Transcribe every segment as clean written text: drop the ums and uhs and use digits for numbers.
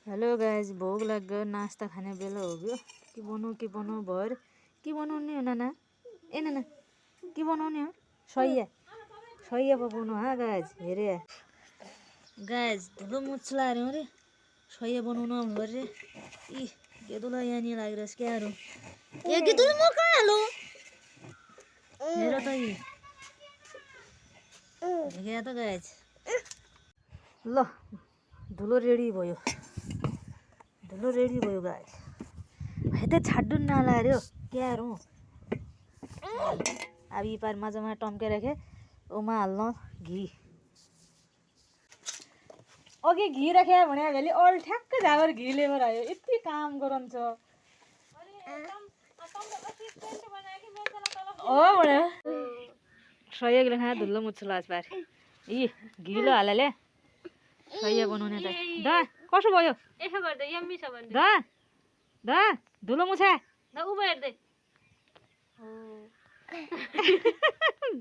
Hello guys, भोक लाग्यो। नास्ता खाने बेला हो गयो। के बनाऊ भर के बनाउने हो नाना? ए नाना के बनाउने हो? सैया पकाउनु हा गाइज। हेरे गाइज, धुलो मुछला अरे रे सैया बनाउनु आउनु रे। इ गेदुला यानी लागिरहेछ क्यारो। ए गेदुल म कहाँ हालो? हेर त इ हेर त गाइज। ल धुलो रेडी भयो गाइज। हेते छाड्डु नाला रे क्यारो। अब यी पार मजामा टम्के राखे ओमा हाल्न घी। अघि घी राखे भने भेली अल ठ्याक्क झागर घी लेबर आयो। यति काम गरन्छ हो भने सही लेखा धुलो मुच्छला आज पार। इ घिलो हालले सही बनाउने त दा कसो भयो? यसो गर्दै यम्मी छ भने दा धुलो मुछा दा उभो हेर्दै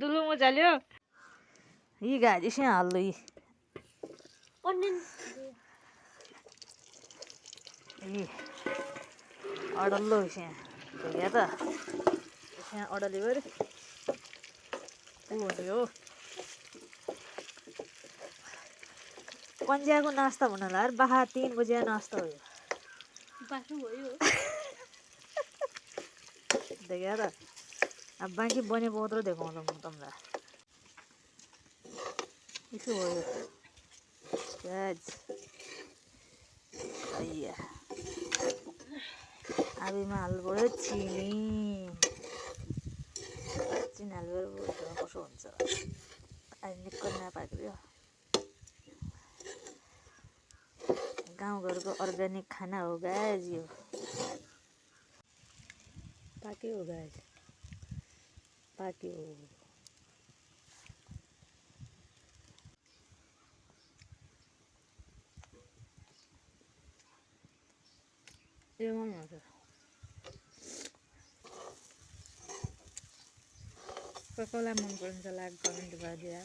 धुलो मुछाल्यो। इ गाज यसै हाल्लो इ अडल्लो यसै हेर त यसै अडल्यो रे हो। कन्ज्याको नास्ता भन्नु होला बाहा 3 बजे नास्ता हो बासु भयो देखा त। अब बाँकी बनेको मात्र देखाउँदा म तँलाई यसो भयो गाज। अय्या आबीमा हाल्नु पऱ्यो चिनी हाल्नु कसो हुन्छ अहिले निक्क नपाक्यो। गाउँघरको अर्ग्यानिक खाना हो गाज यो। पाक्यो हो गाज पाक्यो। यो मन हुन्छ कसलाई मन पर्छ लाग कमेन्ट गरिदिएर।